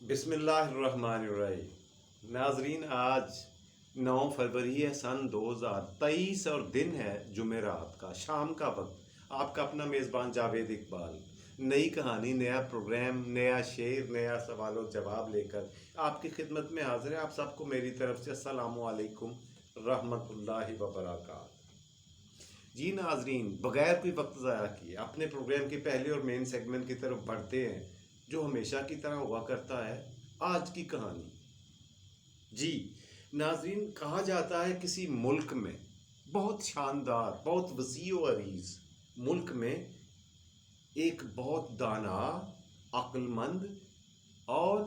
بسم اللہ الرحمن الرحیم۔ ناظرین، آج 9 فروری ہے سن 2023 اور دن ہے جمعرات کا، شام کا وقت۔ آپ کا اپنا میزبان جاوید اقبال نئی کہانی، نیا پروگرام، نیا شعر، نیا سوال و جواب لے کر آپ کی خدمت میں حاضر ہے۔ آپ سب کو میری طرف سے السلام علیکم رحمۃ اللہ وبرکاتہ۔ جی ناظرین، بغیر کوئی وقت ضائع کیے اپنے پروگرام کے پہلے اور مین سیگمنٹ کی طرف بڑھتے ہیں، جو ہمیشہ کی طرح ہوا کرتا ہے، آج کی کہانی۔ جی ناظرین، کہا جاتا ہے کسی ملک میں، بہت شاندار، بہت وسیع و عریض ملک میں، ایک بہت دانا، عقل مند اور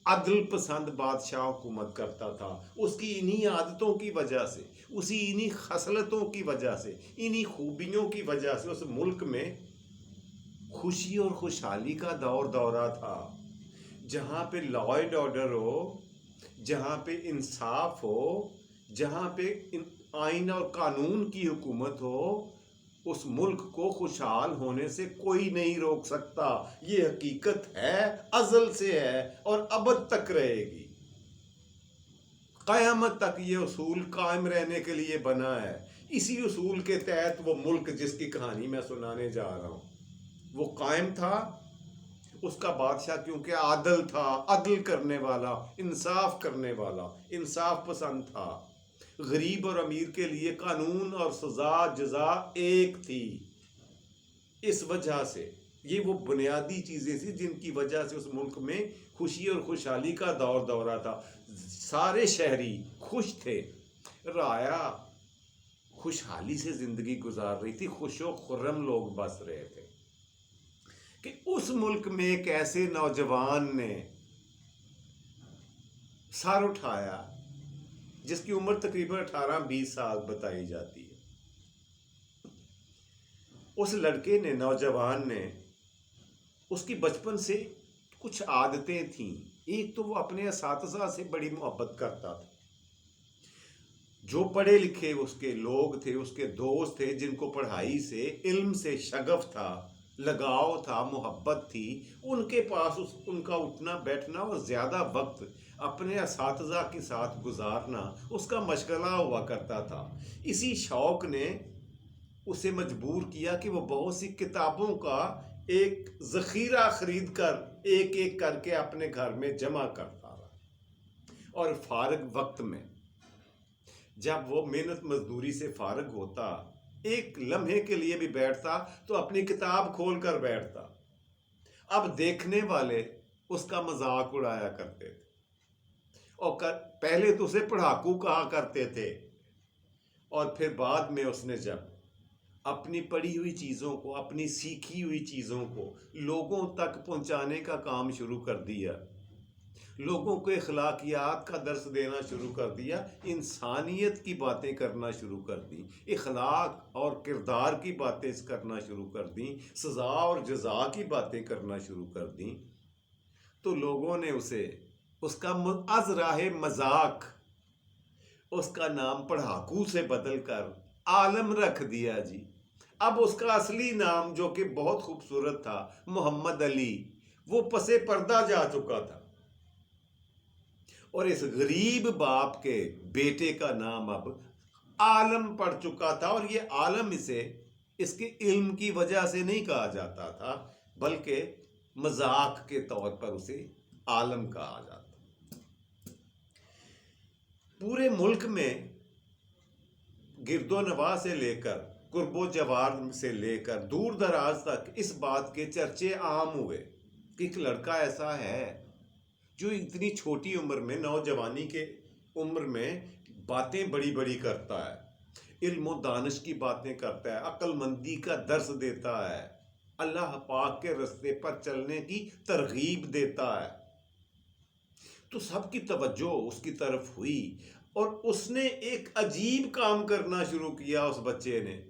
عدل پسند بادشاہ حکومت کرتا تھا۔ اس کی انہی عادتوں کی وجہ سے، اسی انہی خصلتوں کی وجہ سے، انہی خوبیوں کی وجہ سے اس ملک میں خوشی اور خوشحالی کا دورہ تھا، جہاں پہ لا اینڈ آرڈر ہو، جہاں پہ انصاف ہو، جہاں پہ آئین اور قانون کی حکومت ہو، اس ملک کو خوشحال ہونے سے کوئی نہیں روک سکتا۔ یہ حقیقت ہے، ازل سے ہے اور ابد تک رہے گی۔ قیامت تک یہ اصول قائم رہنے کے لیے بنا ہے۔ اسی اصول کے تحت وہ ملک جس کی کہانی میں سنانے جا رہا ہوں، وہ قائم تھا۔ اس کا بادشاہ کیونکہ عادل تھا، عدل کرنے والا، انصاف کرنے والا، انصاف پسند تھا۔ غریب اور امیر کے لیے قانون اور سزا جزا ایک تھی۔ اس وجہ سے یہ وہ بنیادی چیزیں تھیں جن کی وجہ سے اس ملک میں خوشی اور خوشحالی کا دورہ تھا۔ سارے شہری خوش تھے، رعایا خوشحالی سے زندگی گزار رہی تھی، خوش و خرم لوگ بس رہے تھے کہ اس ملک میں ایک ایسے نوجوان نے سر اٹھایا جس کی عمر تقریباً 18-20 سال بتائی جاتی ہے۔ اس لڑکے نے، نوجوان نے، اس کی بچپن سے کچھ عادتیں تھیں۔ ایک تو وہ اپنے اساتذہ سے بڑی محبت کرتا تھا۔ جو پڑھے لکھے اس کے لوگ تھے، اس کے دوست تھے، جن کو پڑھائی سے، علم سے شغف تھا، لگاؤ تھا، محبت تھی، ان کے پاس ان کا اٹھنا بیٹھنا اور زیادہ وقت اپنے اساتذہ کے ساتھ گزارنا اس کا مشغلہ ہوا کرتا تھا۔ اسی شوق نے اسے مجبور کیا کہ وہ بہت سی کتابوں کا ایک ذخیرہ خرید کر ایک ایک کر کے اپنے گھر میں جمع کرتا رہا، اور فارغ وقت میں جب وہ محنت مزدوری سے فارغ ہوتا، ایک لمحے کے لیے بھی بیٹھتا تو اپنی کتاب کھول کر بیٹھتا۔ اب دیکھنے والے اس کا مذاق اڑایا کرتے تھے، اور پہلے تو اسے پڑھاکو کہا کرتے تھے، اور پھر بعد میں اس نے جب اپنی پڑھی ہوئی چیزوں کو، اپنی سیکھی ہوئی چیزوں کو لوگوں تک پہنچانے کا کام شروع کر دیا، لوگوں کو اخلاقیات کا درس دینا شروع کر دیا، انسانیت کی باتیں کرنا شروع کر دیں، اخلاق اور کردار کی باتیں کرنا شروع کر دیں، سزا اور جزا کی باتیں کرنا شروع کر دیں، تو لوگوں نے اسے اس کا از راہ مذاق اس کا نام پڑھاکو سے بدل کر عالم رکھ دیا جی۔ اب اس کا اصلی نام، جو کہ بہت خوبصورت تھا، محمد علی، وہ پسے پردہ جا چکا تھا، اور اس غریب باپ کے بیٹے کا نام اب عالم پڑ چکا تھا۔ اور یہ عالم اسے اس کے علم کی وجہ سے نہیں کہا جاتا تھا، بلکہ مذاق کے طور پر اسے عالم کہا جاتا۔ پورے ملک میں گرد و نواح سے لے کر، قرب و جوار سے لے کر، دور دراز تک اس بات کے چرچے عام ہوئے کہ ایک لڑکا ایسا ہے جو اتنی چھوٹی عمر میں، نوجوانی کے عمر میں، باتیں بڑی بڑی کرتا ہے، علم و دانش کی باتیں کرتا ہے، عقل مندی کا درس دیتا ہے، اللہ پاک کے رستے پر چلنے کی ترغیب دیتا ہے۔ تو سب کی توجہ اس کی طرف ہوئی، اور اس نے ایک عجیب کام کرنا شروع کیا، اس بچے نے،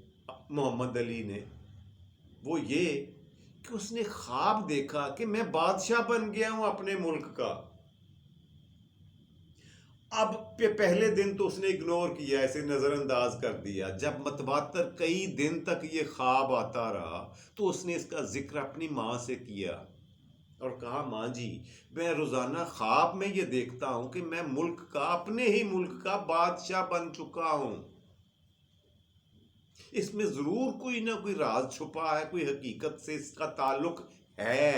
محمد علی نے۔ وہ یہ کہ اس نے خواب دیکھا کہ میں بادشاہ بن گیا ہوں اپنے ملک کا۔ اب پہلے دن تو اس نے اگنور کیا، اسے نظر انداز کر دیا۔ جب متواتر کئی دن تک یہ خواب آتا رہا تو اس نے اس کا ذکر اپنی ماں سے کیا، اور کہا ماں جی میں روزانہ خواب میں یہ دیکھتا ہوں کہ میں ملک کا اپنے ہی ملک کا بادشاہ بن چکا ہوں، اس میں ضرور کوئی نہ کوئی راز چھپا ہے، کوئی حقیقت سے اس کا تعلق ہے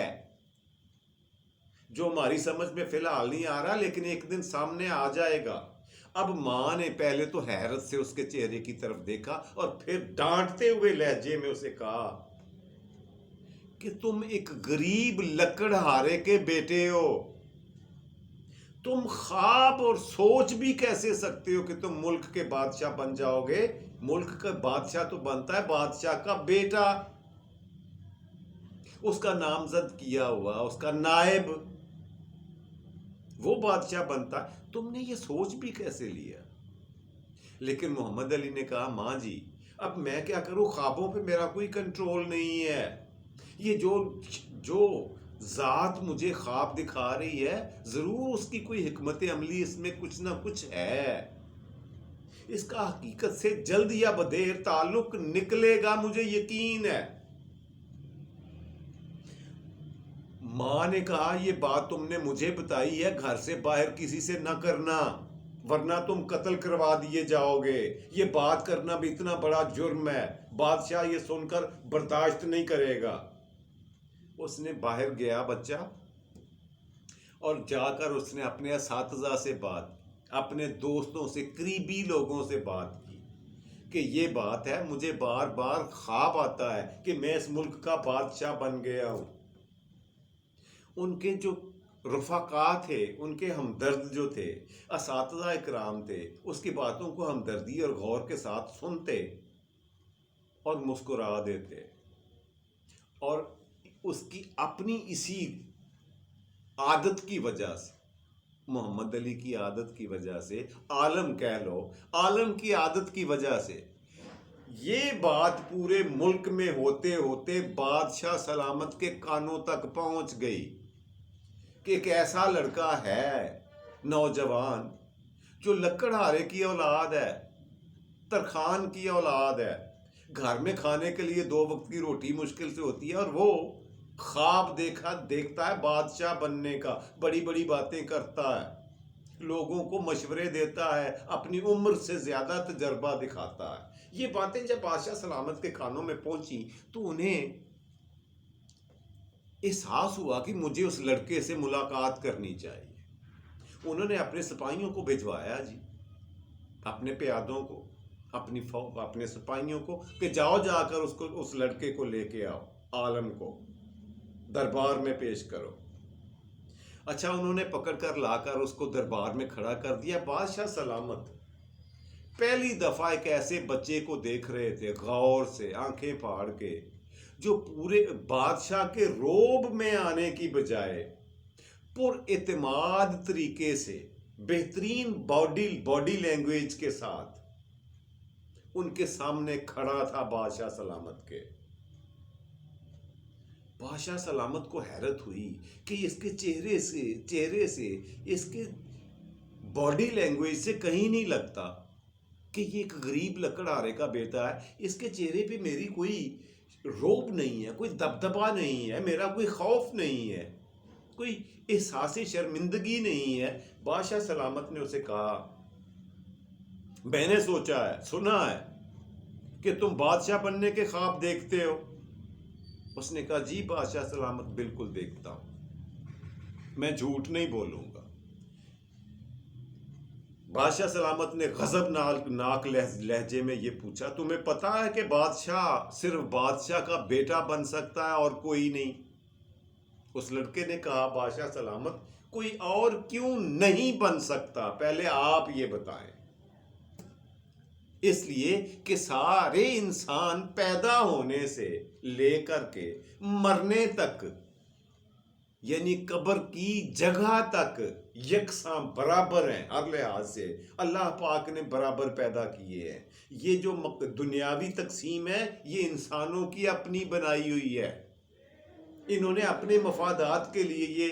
جو ہماری سمجھ میں فی الحال نہیں آ رہا، لیکن ایک دن سامنے آ جائے گا۔ اب ماں نے پہلے تو حیرت سے اس کے چہرے کی طرف دیکھا اور پھر ڈانٹتے ہوئے لہجے میں اسے کہا کہ تم ایک غریب لکڑہارے کے بیٹے ہو، تم خواب اور سوچ بھی کیسے سکتے ہو کہ تم ملک کے بادشاہ بن جاؤ گے؟ ملک کا بادشاہ تو بنتا ہے بادشاہ کا بیٹا، اس کا نامزد کیا ہوا، اس کا نائب، وہ بادشاہ بنتا ہے، تم نے یہ سوچ بھی کیسے لیا؟ لیکن محمد علی نے کہا ماں جی اب میں کیا کروں، خوابوں پہ میرا کوئی کنٹرول نہیں ہے، یہ جو ذات مجھے خواب دکھا رہی ہے ضرور اس کی کوئی حکمت عملی اس میں کچھ نہ کچھ ہے، اس کا حقیقت سے جلد یا بدیر تعلق نکلے گا، مجھے یقین ہے۔ ماں نے کہا یہ بات تم نے مجھے بتائی ہے، گھر سے باہر کسی سے نہ کرنا ورنہ تم قتل کروا دیے جاؤ گے، یہ بات کرنا بھی اتنا بڑا جرم ہے، بادشاہ یہ سن کر برداشت نہیں کرے گا۔ اس نے باہر گیا بچہ اور جا کر اس نے اپنے اساتذہ سے بات، اپنے دوستوں سے، قریبی لوگوں سے بات کی کہ یہ بات ہے، مجھے بار بار خواب آتا ہے کہ میں اس ملک کا بادشاہ بن گیا ہوں۔ ان کے جو رفقا تھے، ان کے ہمدرد جو تھے، اساتذہ اکرام تھے، اس کی باتوں کو ہمدردی اور غور کے ساتھ سنتے اور مسکرا دیتے، اور اس کی اپنی اسی عادت کی وجہ سے، محمد علی کی عادت کی وجہ سے، عالم کہہ لو، عالم کی عادت کی وجہ سے یہ بات پورے ملک میں ہوتے ہوتے بادشاہ سلامت کے کانوں تک پہنچ گئی کہ ایک ایسا لڑکا ہے نوجوان جو لکڑہارے کی اولاد ہے، ترخان کی اولاد ہے، گھر میں کھانے کے لیے 2 وقت کی روٹی مشکل سے ہوتی ہے، اور وہ خواب دیکھتا ہے بادشاہ بننے کا، بڑی بڑی باتیں کرتا ہے، لوگوں کو مشورے دیتا ہے، اپنی عمر سے زیادہ تجربہ دکھاتا ہے۔ یہ باتیں جب بادشاہ سلامت کے کانوں میں پہنچی تو انہیں احساس ہوا کہ مجھے اس لڑکے سے ملاقات کرنی چاہیے۔ انہوں نے اپنے سپاہیوں کو بھجوایا جی، اپنے پیادوں کو، اپنے سپاہیوں کو کہ جاؤ جا کر اس لڑکے کو لے کے آؤ، عالم کو دربار میں پیش کرو۔ اچھا انہوں نے پکڑ کر لا کر اس کو دربار میں کھڑا کر دیا۔ بادشاہ سلامت پہلی دفعہ ایک ایسے بچے کو دیکھ رہے تھے غور سے، آنکھیں پھاڑ کے، جو پورے بادشاہ کے روب میں آنے کی بجائے پر اعتماد طریقے سے، بہترین باڈی لینگویج کے ساتھ ان کے سامنے کھڑا تھا بادشاہ سلامت کے۔ بادشاہ سلامت کو حیرت ہوئی کہ اس کے چہرے سے اس کے باڈی لینگویج سے کہیں نہیں لگتا کہ یہ ایک غریب لکڑہارے کا بیٹا ہے، اس کے چہرے پہ میری کوئی روب نہیں ہے، کوئی دبدبا نہیں ہے، میرا کوئی خوف نہیں ہے، کوئی احساس شرمندگی نہیں ہے۔ بادشاہ سلامت نے اسے کہا میں نے سوچا ہے، سنا ہے کہ تم بادشاہ بننے کے خواب دیکھتے ہو۔ اس نے کہا جی بادشاہ سلامت بالکل دیکھتا ہوں، میں جھوٹ نہیں بولوں گا۔ بادشاہ سلامت نے غضبناک لہجے میں یہ پوچھا تمہیں پتا ہے کہ بادشاہ صرف بادشاہ کا بیٹا بن سکتا ہے اور کوئی نہیں؟ اس لڑکے نے کہا بادشاہ سلامت کوئی اور کیوں نہیں بن سکتا، پہلے آپ یہ بتائیں۔ اس لیے کہ سارے انسان پیدا ہونے سے لے کر کے مرنے تک، یعنی قبر کی جگہ تک یکساں برابر ہیں، ہر لحاظ سے اللہ پاک نے برابر پیدا کیے ہیں۔ یہ جو دنیاوی تقسیم ہے یہ انسانوں کی اپنی بنائی ہوئی ہے، انہوں نے اپنے مفادات کے لیے یہ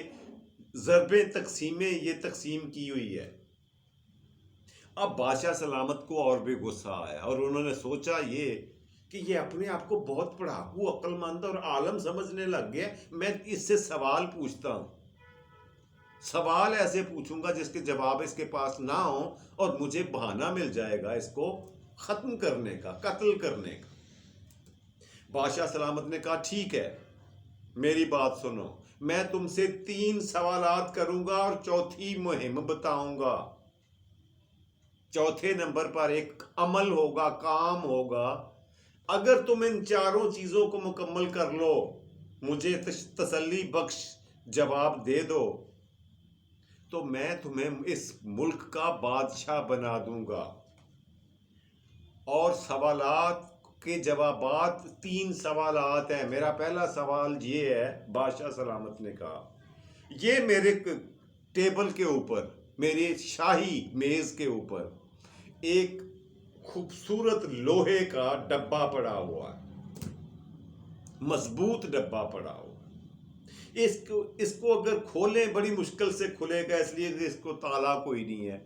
ضربیں تقسیمیں یہ تقسیم کی ہوئی ہے۔ اب بادشاہ سلامت کو اور بھی غصہ آیا اور انہوں نے سوچا یہ کہ یہ اپنے آپ کو بہت پڑھاکو، عقل مند اور عالم سمجھنے لگ گیا. میں اس سے سوال پوچھتا ہوں، سوال ایسے پوچھوں گا جس کے جواب اس کے پاس نہ ہو، اور مجھے بہانہ مل جائے گا اس کو ختم کرنے کا، قتل کرنے کا. بادشاہ سلامت نے کہا ٹھیک ہے، میری بات سنو، میں تم سے 3 سوالات کروں گا اور چوتھی مہم بتاؤں گا. چوتھے نمبر پر ایک عمل ہوگا، کام ہوگا. اگر تم ان چاروں چیزوں کو مکمل کر لو، مجھے تسلی بخش جواب دے دو، تو میں تمہیں اس ملک کا بادشاہ بنا دوں گا. اور سوالات کے جوابات 3 سوالات ہیں. میرا پہلا سوال یہ ہے، بادشاہ سلامت نے کہا، یہ میرے ٹیبل کے اوپر، میرے شاہی میز کے اوپر ایک خوبصورت لوہے کا ڈبہ پڑا ہوا ہے، مضبوط ڈبہ پڑا ہوا. اس کو اگر کھولیں بڑی مشکل سے کھلے گا، اس لیے کہ اس کو تالا کوئی نہیں ہے،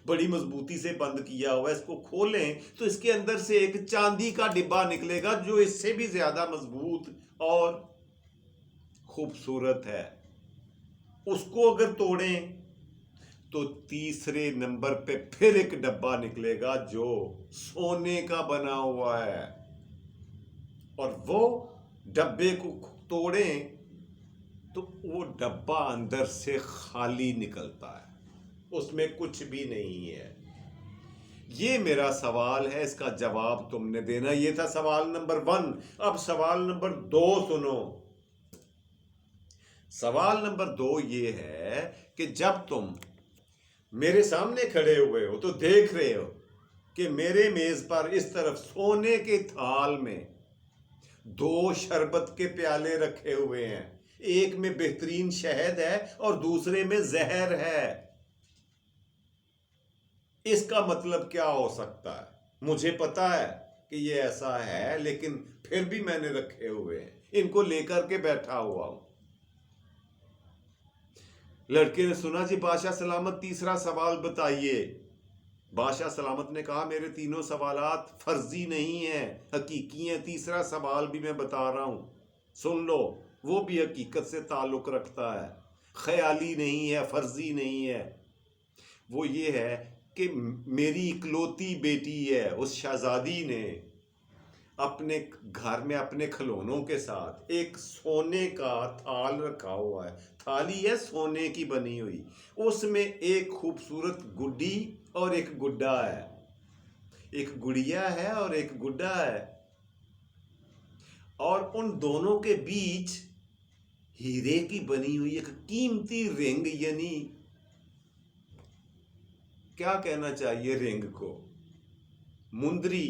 بڑی مضبوطی سے بند کیا ہوا ہے. اس کو کھولیں تو اس کے اندر سے ایک چاندی کا ڈبہ نکلے گا جو اس سے بھی زیادہ مضبوط اور خوبصورت ہے. اس کو اگر توڑیں تو تیسرے نمبر پہ پھر ایک ڈبہ نکلے گا جو سونے کا بنا ہوا ہے، اور وہ ڈبے کو توڑیں تو وہ ڈبہ اندر سے خالی نکلتا ہے، اس میں کچھ بھی نہیں ہے. یہ میرا سوال ہے، اس کا جواب تم نے دینا. یہ تھا سوال نمبر 1. اب سوال نمبر 2 سنو. سوال نمبر 2 یہ ہے کہ جب تم میرے سامنے کھڑے ہوئے ہو تو دیکھ رہے ہو کہ میرے میز پر اس طرف سونے کے تھال میں 2 شربت کے پیالے رکھے ہوئے ہیں. ایک میں بہترین شہد ہے اور دوسرے میں زہر ہے. اس کا مطلب کیا ہو سکتا ہے؟ مجھے پتا ہے کہ یہ ایسا ہے، لیکن پھر بھی میں نے رکھے ہوئے ہیں، ان کو لے کر کے بیٹھا ہوا ہوں. لڑکے نے سنا جی بادشاہ سلامت تیسرا سوال بتائیے. بادشاہ سلامت نے کہا میرے تینوں سوالات فرضی نہیں ہیں، حقیقی ہیں. تیسرا سوال بھی میں بتا رہا ہوں، سن لو، وہ بھی حقیقت سے تعلق رکھتا ہے، خیالی نہیں ہے، فرضی نہیں ہے. وہ یہ ہے کہ میری اکلوتی بیٹی ہے، اس شہزادی نے اپنے گھر میں اپنے کھلونوں کے ساتھ ایک سونے کا تھال رکھا ہوا ہے. تھالی ہے سونے کی بنی ہوئی، اس میں ایک خوبصورت گڈی اور ایک گڈا ہے، ایک گڑیا ہے اور ایک گڈا ہے. اور ان دونوں کے بیچ ہیرے کی بنی ہوئی ایک قیمتی رنگ، یعنی کیا کہنا چاہیے رنگ کو، مندری،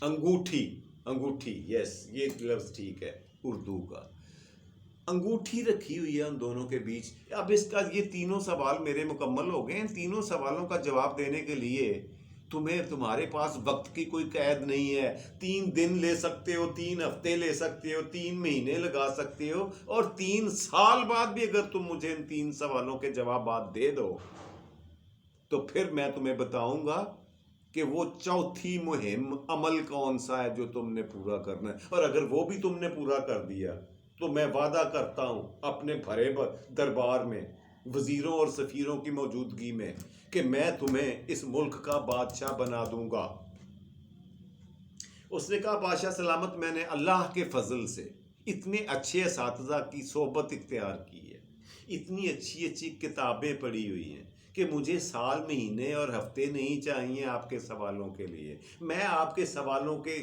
انگوٹھی، یس یہ لفظ ٹھیک ہے اردو کا. انگوٹھی رکھی ہوئی ہے ان دونوں کے بیچ. اب اس کا یہ تینوں سوال میرے مکمل ہو گئے. ان تینوں سوالوں کا جواب دینے کے لیے تمہارے پاس وقت کی کوئی قید نہیں ہے. 3 دن لے سکتے ہو، 3 ہفتے لے سکتے ہو، 3 مہینے لگا سکتے ہو، اور 3 سال بعد بھی اگر تم مجھے ان 3 سوالوں کے جوابات دے دو تو پھر میں تمہیں بتاؤں گا کہ وہ چوتھی مہم عمل کون سا ہے جو تم نے پورا کرنا ہے. اور اگر وہ بھی تم نے پورا کر دیا تو میں وعدہ کرتا ہوں اپنے بھرے دربار میں وزیروں اور سفیروں کی موجودگی میں کہ میں تمہیں اس ملک کا بادشاہ بنا دوں گا. اس نے کہا بادشاہ سلامت میں نے اللہ کے فضل سے اتنے اچھے اساتذہ کی صحبت اختیار کی ہے، اتنی اچھی اچھی کتابیں پڑھی ہوئی ہیں کہ مجھے سال، مہینے اور ہفتے نہیں چاہیے آپ کے سوالوں کے لیے. میں آپ کے سوالوں کے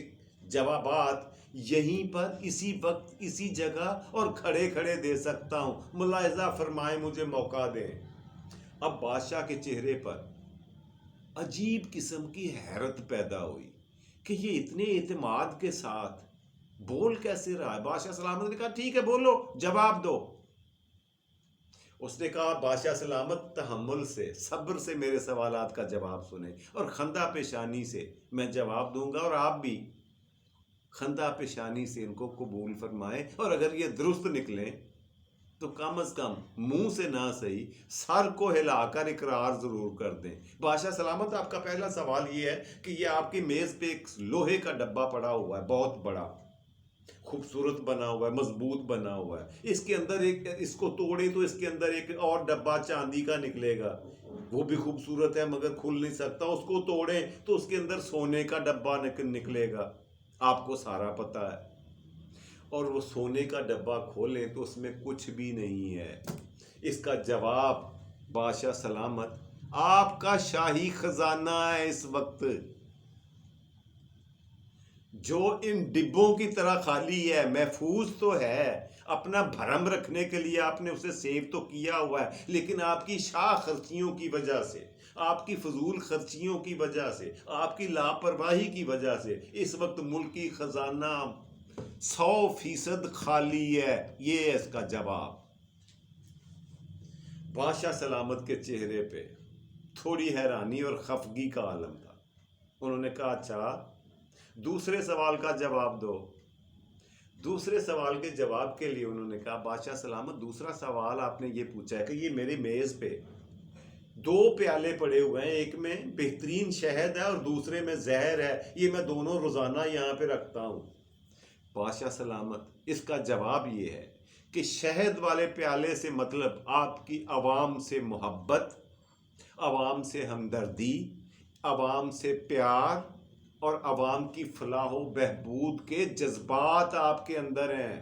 جوابات یہیں پر اسی وقت اسی جگہ اور کھڑے کھڑے دے سکتا ہوں. ملاحظہ فرمائیں، مجھے موقع دیں. اب بادشاہ کے چہرے پر عجیب قسم کی حیرت پیدا ہوئی کہ یہ اتنے اعتماد کے ساتھ بول کیسے رہا ہے. بادشاہ سلامت نے کہا ٹھیک ہے بولو، جواب دو. اس نے کہا بادشاہ سلامت تحمل سے، صبر سے میرے سوالات کا جواب سنیں اور خندہ پیشانی سے میں جواب دوں گا، اور آپ بھی خندہ پیشانی سے ان کو قبول فرمائیں، اور اگر یہ درست نکلیں تو کم از کم منہ سے نہ صحیح سر کو ہلا کر اقرار ضرور کر دیں۔ بادشاہ سلامت، آپ کا پہلا سوال یہ ہے کہ یہ آپ کی میز پہ ایک لوہے کا ڈبہ پڑا ہوا ہے، بہت بڑا، خوبصورت بنا ہوا ہے، مضبوط بنا ہوا ہے، اس کے اندر ایک، اس کو توڑیں تو اس کے اندر ایک اور ڈبہ چاندی کا نکلے گا، وہ بھی خوبصورت ہے مگر کھل نہیں سکتا، اس کو توڑیں تو اس کے اندر سونے کا ڈبہ نکلے گا، آپ کو سارا پتہ ہے، اور وہ سونے کا ڈبہ کھولیں تو اس میں کچھ بھی نہیں ہے۔ اس کا جواب بادشاہ سلامت آپ کا شاہی خزانہ ہے اس وقت، جو ان ڈبوں کی طرح خالی ہے، محفوظ تو ہے، اپنا بھرم رکھنے کے لیے آپ نے اسے سیو تو کیا ہوا ہے، لیکن آپ کی شاہ خرچیوں کی وجہ سے، آپ کی فضول خرچیوں کی وجہ سے، آپ کی لاپرواہی کی وجہ سے اس وقت ملکی خزانہ 100% خالی ہے۔ یہ ہے اس کا جواب۔ بادشاہ سلامت کے چہرے پہ تھوڑی حیرانی اور خفگی کا عالم تھا۔ انہوں نے کہا اچھا دوسرے سوال کا جواب دو۔ دوسرے سوال کے جواب کے لیے انہوں نے کہا بادشاہ سلامت دوسرا سوال آپ نے یہ پوچھا ہے کہ یہ میری میز پہ 2 پیالے پڑے ہوئے ہیں، ایک میں بہترین شہد ہے اور دوسرے میں زہر ہے، یہ میں دونوں روزانہ یہاں پہ رکھتا ہوں۔ بادشاہ سلامت اس کا جواب یہ ہے کہ شہد والے پیالے سے مطلب آپ کی عوام سے محبت، عوام سے ہمدردی، عوام سے پیار اور عوام کی فلاح و بہبود کے جذبات آپ کے اندر ہیں،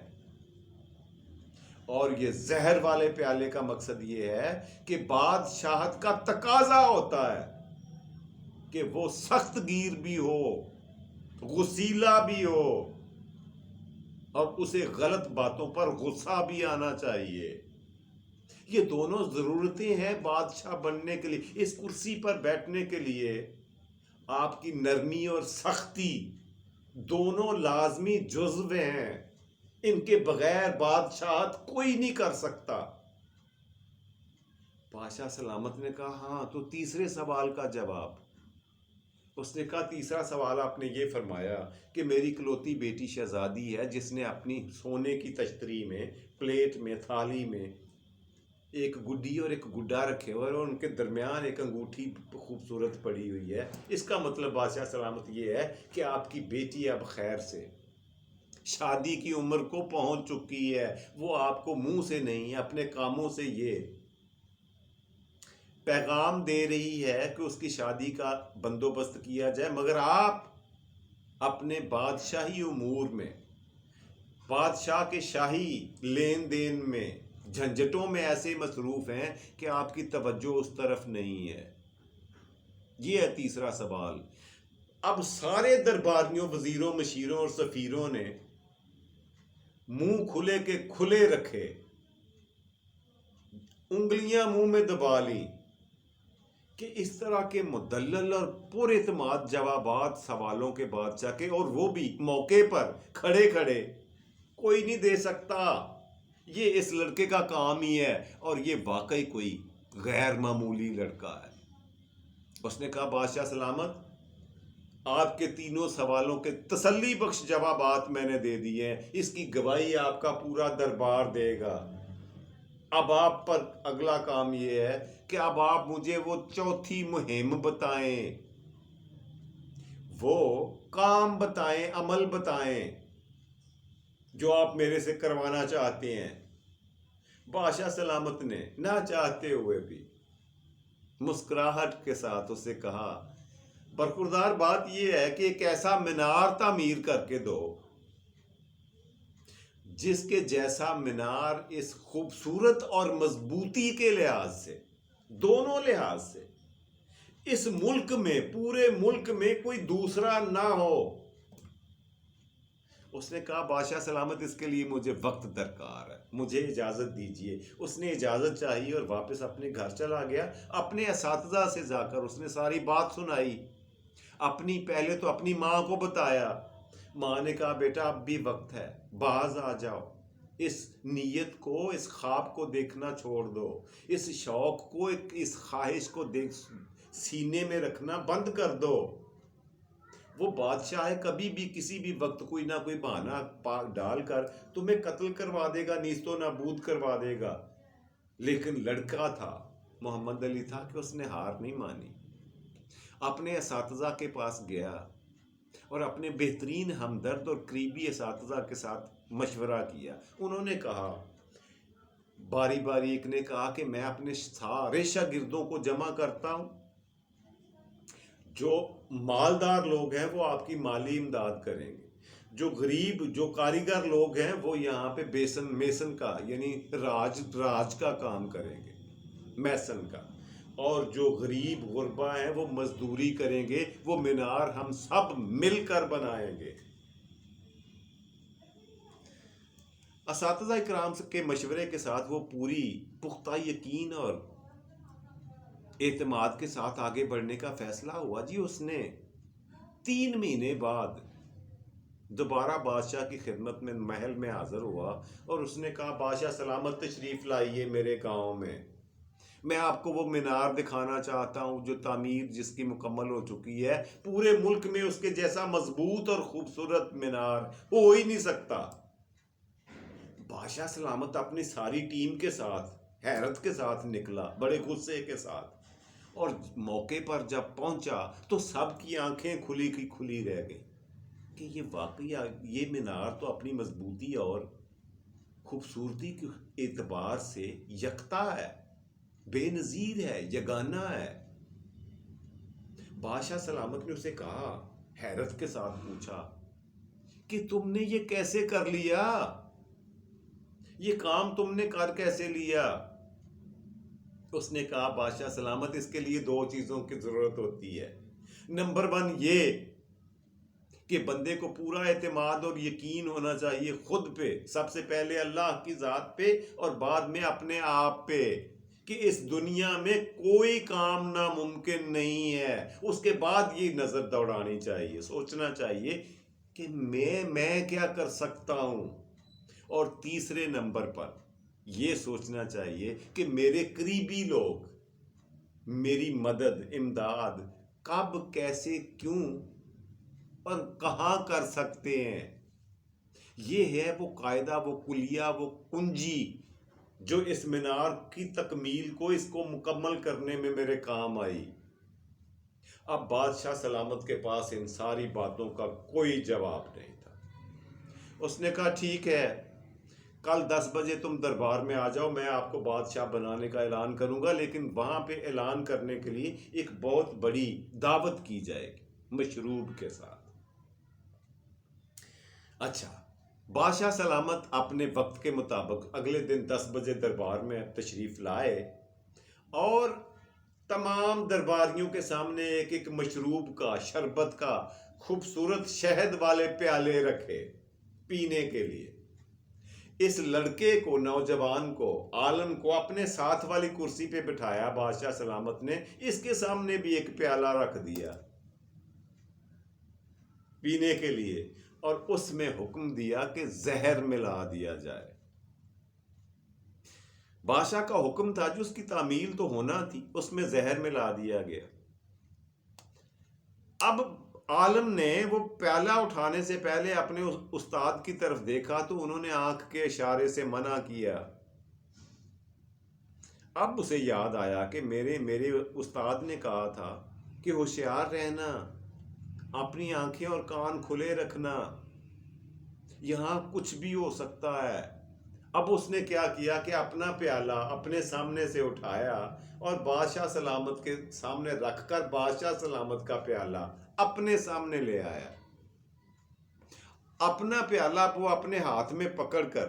اور یہ زہر والے پیالے کا مقصد یہ ہے کہ بادشاہت کا تقاضا ہوتا ہے کہ وہ سخت گیر بھی ہو، غصیلا بھی ہو، اور اسے غلط باتوں پر غصہ بھی آنا چاہیے۔ یہ دونوں ضرورتیں ہیں بادشاہ بننے کے لیے، اس کرسی پر بیٹھنے کے لیے آپ کی نرمی اور سختی دونوں لازمی جزو ہیں، ان کے بغیر بادشاہت کوئی نہیں کر سکتا۔ بادشاہ سلامت نے کہا ہاں تو تیسرے سوال کا جواب۔ اس نے کہا تیسرا سوال آپ نے یہ فرمایا کہ میری اکلوتی بیٹی شہزادی ہے جس نے اپنی سونے کی تشتری میں، پلیٹ میں، تھالی میں ایک گڈی اور ایک گڈا رکھے ہوئے اور ان کے درمیان ایک انگوٹھی خوبصورت پڑی ہوئی ہے۔ اس کا مطلب بادشاہ سلامت یہ ہے کہ آپ کی بیٹی اب خیر سے شادی کی عمر کو پہنچ چکی ہے، وہ آپ کو منہ سے نہیں اپنے کاموں سے یہ پیغام دے رہی ہے کہ اس کی شادی کا بندوبست کیا جائے، مگر آپ اپنے بادشاہی امور میں، بادشاہ کے شاہی لین دین میں، جھنجھٹوں میں ایسے مصروف ہیں کہ آپ کی توجہ اس طرف نہیں ہے۔ یہ ہے تیسرا سوال۔ اب سارے درباریوں، وزیروں، مشیروں اور سفیروں نے منہ کھلے کے کھلے رکھے، انگلیاں منہ میں دبا لیں کہ اس طرح کے مدلل اور پر اعتماد جوابات سوالوں کے بادشاہ کے، اور وہ بھی موقع پر کھڑے کھڑے، کوئی نہیں دے سکتا، یہ اس لڑکے کا کام ہی ہے، اور یہ واقعی کوئی غیر معمولی لڑکا ہے۔ اس نے کہا بادشاہ سلامت آپ کے تینوں سوالوں کے تسلی بخش جوابات میں نے دے دیے ہیں، اس کی گواہی آپ کا پورا دربار دے گا۔ اب آپ پر اگلا کام یہ ہے کہ اب آپ مجھے وہ چوتھی مہم بتائیں، وہ کام بتائیں، عمل بتائیں جو آپ میرے سے کروانا چاہتے ہیں۔ بادشاہ سلامت نے نہ چاہتے ہوئے بھی مسکراہٹ کے ساتھ اسے کہا برخوردار بات یہ ہے کہ ایک ایسا مینار تعمیر کر کے دو جس کے جیسا مینار اس خوبصورت اور مضبوطی کے لحاظ سے، دونوں لحاظ سے، اس ملک میں، پورے ملک میں کوئی دوسرا نہ ہو۔ اس نے کہا بادشاہ سلامت اس کے لیے مجھے وقت درکار ہے، مجھے اجازت دیجیے۔ اس نے اجازت چاہی اور واپس اپنے گھر چلا گیا۔ اپنے اساتذہ سے جا کر اس نے ساری بات سنائی، پہلے تو اپنی ماں کو بتایا۔ ماں نے کہا بیٹا اب بھی وقت ہے، باز آ جاؤ، اس نیت کو، اس خواب کو دیکھنا چھوڑ دو، اس شوق کو، اس خواہش کو سینے میں رکھنا بند کر دو۔ وہ بادشاہ ہے، کبھی بھی کسی بھی وقت کوئی نہ کوئی بہانہ ڈال کر تمہیں قتل کروا دے گا، نیست و نابود کروا دے گا۔ لیکن لڑکا تھا، محمد علی تھا کہ اس نے ہار نہیں مانی، اپنے اساتذہ کے پاس گیا اور اپنے بہترین ہمدرد اور قریبی اساتذہ کے ساتھ مشورہ کیا۔ انہوں نے کہا، باری باری ایک نے کہا کہ میں اپنے سارے شاگردوں کو جمع کرتا ہوں، جو مالدار لوگ ہیں وہ آپ کی مالی امداد کریں گے، جو غریب جو کاریگر لوگ ہیں وہ یہاں پہ میسن کا یعنی راج کا کام کریں گے، میسن کا، اور جو غریب غربا ہیں وہ مزدوری کریں گے، وہ مینار ہم سب مل کر بنائیں گے۔ اساتذہ اکرام کے مشورے کے ساتھ وہ پوری پختہ یقین اور اعتماد کے ساتھ آگے بڑھنے کا فیصلہ ہوا۔ جی اس نے 3 مہینے بعد دوبارہ بادشاہ کی خدمت میں محل میں حاضر ہوا اور اس نے کہا، بادشاہ سلامت تشریف لائیے میرے گاؤں میں آپ کو وہ مینار دکھانا چاہتا ہوں جو تعمیر جس کی مکمل ہو چکی ہے، پورے ملک میں اس کے جیسا مضبوط اور خوبصورت مینار ہو ہی نہیں سکتا۔ بادشاہ سلامت اپنی ساری ٹیم کے ساتھ حیرت کے ساتھ نکلا، بڑے غصے کے ساتھ، اور موقع پر جب پہنچا تو سب کی آنکھیں کھلی کی کھلی رہ گئی کہ یہ واقعی یہ مینار تو اپنی مضبوطی اور خوبصورتی کے اعتبار سے یکتا ہے، بے نظیر ہے، یگانہ ہے۔ بادشاہ سلامت نے اسے کہا، حیرت کے ساتھ پوچھا کہ تم نے یہ کیسے کر لیا، یہ کام تم نے کر کیسے لیا؟ اس نے کہا، بادشاہ سلامت اس کے لیے 2 چیزوں کی ضرورت ہوتی ہے۔ نمبر 1 یہ کہ بندے کو پورا اعتماد اور یقین ہونا چاہیے خود پہ، سب سے پہلے اللہ کی ذات پہ اور بعد میں اپنے آپ پہ، کہ اس دنیا میں کوئی کام ناممکن نہیں ہے۔ اس کے بعد یہ نظر دوڑانی چاہیے، سوچنا چاہیے کہ میں کیا کر سکتا ہوں، اور تیسرے نمبر پر یہ سوچنا چاہیے کہ میرے قریبی لوگ میری مدد امداد کب کیسے کیوں اور کہاں کر سکتے ہیں۔ یہ ہے وہ قاعدہ، وہ کلیہ، وہ کنجی جو اس مینار کی تکمیل کو، اس کو مکمل کرنے میں میرے کام آئی۔ اب بادشاہ سلامت کے پاس ان ساری باتوں کا کوئی جواب نہیں تھا۔ اس نے کہا، ٹھیک ہے، کل 10 بجے تم دربار میں آ جاؤ، میں آپ کو بادشاہ بنانے کا اعلان کروں گا، لیکن وہاں پہ اعلان کرنے کے لیے ایک بہت بڑی دعوت کی جائے گی مشروب کے ساتھ۔ اچھا، بادشاہ سلامت اپنے وقت کے مطابق اگلے دن 10 بجے دربار میں تشریف لائے اور تمام درباریوں کے سامنے ایک ایک مشروب کا، شربت کا، خوبصورت شہد والے پیالے رکھے پینے کے لیے۔ اس لڑکے کو، نوجوان کو، عالم کو اپنے ساتھ والی کرسی پہ بٹھایا بادشاہ سلامت نے، اس کے سامنے بھی ایک پیالہ رکھ دیا پینے کے لیے، اور اس میں حکم دیا کہ زہر ملا دیا جائے۔ بادشاہ کا حکم تھا جو اس کی تعمیل تو ہونا تھی، اس میں زہر ملا دیا گیا۔ اب عالم نے وہ پیالہ اٹھانے سے پہلے اپنے استاد کی طرف دیکھا تو انہوں نے آنکھ کے اشارے سے منع کیا۔ اب اسے یاد آیا کہ میرے استاد نے کہا تھا کہ ہوشیار رہنا، اپنی آنکھیں اور کان کھلے رکھنا، یہاں کچھ بھی ہو سکتا ہے۔ اب اس نے کیا کیا کہ اپنا پیالہ اپنے سامنے سے اٹھایا اور بادشاہ سلامت کے سامنے رکھ کر بادشاہ سلامت کا پیالہ اپنے سامنے لے آیا۔ اپنا پیالہ وہ اپنے ہاتھ میں پکڑ کر،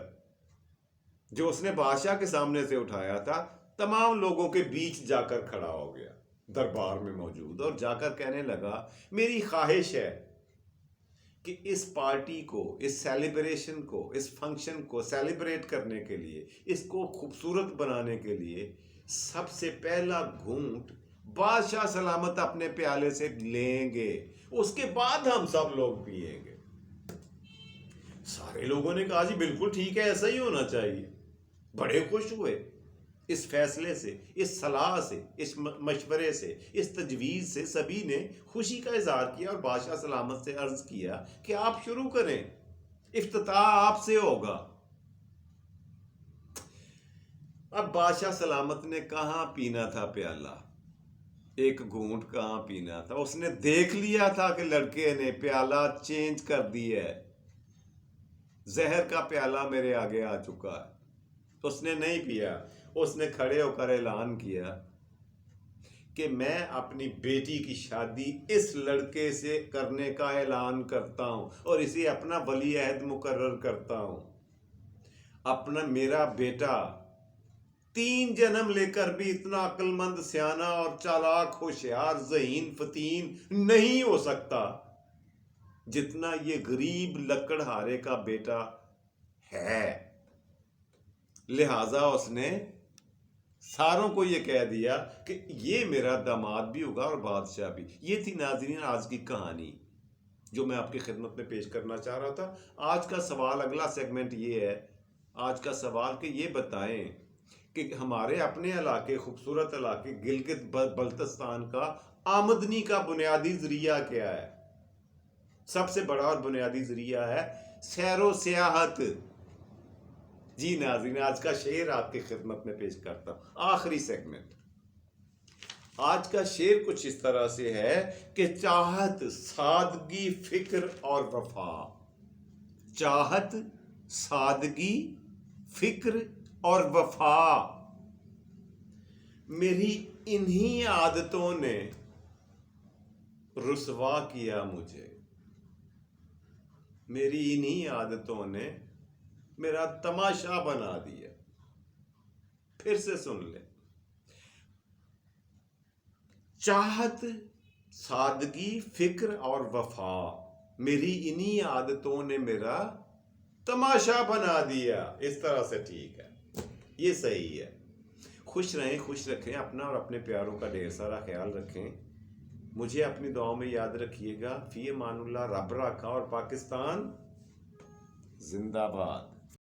جو اس نے بادشاہ کے سامنے سے اٹھایا تھا، تمام لوگوں کے بیچ جا کر کھڑا ہو گیا دربار میں موجود، اور جا کر کہنے لگا، میری خواہش ہے کہ اس پارٹی کو، اس سیلیبریشن کو، اس فنکشن کو سیلیبریٹ کرنے کے لیے، اس کو خوبصورت بنانے کے لیے سب سے پہلا گھونٹ بادشاہ سلامت اپنے پیالے سے لیں گے، اس کے بعد ہم سب لوگ پیئیں گے۔ سارے لوگوں نے کہا، جی بالکل ٹھیک ہے، ایسا ہی ہونا چاہیے۔ بڑے خوش ہوئے اس فیصلے سے، اس صلاح سے، اس مشورے سے، اس تجویز سے سبھی نے خوشی کا اظہار کیا اور بادشاہ سلامت سے عرض کیا کہ آپ شروع کریں، افتتاح آپ سے ہوگا۔ اب بادشاہ سلامت نے کہاں پینا تھا پیالہ، ایک گھونٹ کہاں پینا تھا، اس نے دیکھ لیا تھا کہ لڑکے نے پیالہ چینج کر دیا ہے، زہر کا پیالہ میرے آگے آ چکا ہے۔ اس نے نہیں پیا، اس نے کھڑے ہو کر اعلان کیا کہ میں اپنی بیٹی کی شادی اس لڑکے سے کرنے کا اعلان کرتا ہوں اور اسے اپنا ولی عہد مقرر کرتا ہوں۔ اپنا میرا بیٹا 3 جنم لے کر بھی اتنا عقل مند، سیانہ اور چالاک، ہوشیار، ذہین، فتین نہیں ہو سکتا جتنا یہ غریب لکڑہارے کا بیٹا ہے۔ لہٰذا اس نے ساروں کو یہ کہہ دیا کہ یہ میرا داماد بھی ہوگا اور بادشاہ بھی۔ یہ تھی ناظرین آج کی کہانی جو میں آپ کی خدمت میں پیش کرنا چاہ رہا تھا۔ آج کا سوال، اگلا سیگمنٹ یہ ہے، آج کا سوال کہ یہ بتائیں کہ ہمارے اپنے علاقے، خوبصورت علاقے گلگت بلتستان کا آمدنی کا بنیادی ذریعہ کیا ہے؟ سب سے بڑا اور بنیادی ذریعہ ہے سیر و سیاحت۔ جی ناظرین، آج کا شعر آپ کی خدمت میں پیش کرتا ہوں، آخری سیگمنٹ۔ آج کا شعر کچھ اس طرح سے ہے کہ چاہت، سادگی، فکر اور وفا، چاہت، سادگی، فکر اور وفا، میری انہی عادتوں نے رسوا کیا مجھے، میری انہی عادتوں نے میرا تماشا بنا دیا۔ پھر سے سن لیں، چاہت، سادگی، فکر اور وفا، میری انہی عادتوں نے میرا تماشا بنا دیا۔ اس طرح سے ٹھیک ہے، یہ صحیح ہے۔ خوش رہیں، خوش رکھیں، اپنا اور اپنے پیاروں کا ڈھیر سارا خیال رکھیں۔ مجھے اپنی دعاؤں میں یاد رکھیے گا۔ فی امان اللہ، رب رکھا اور پاکستان زندہ باد۔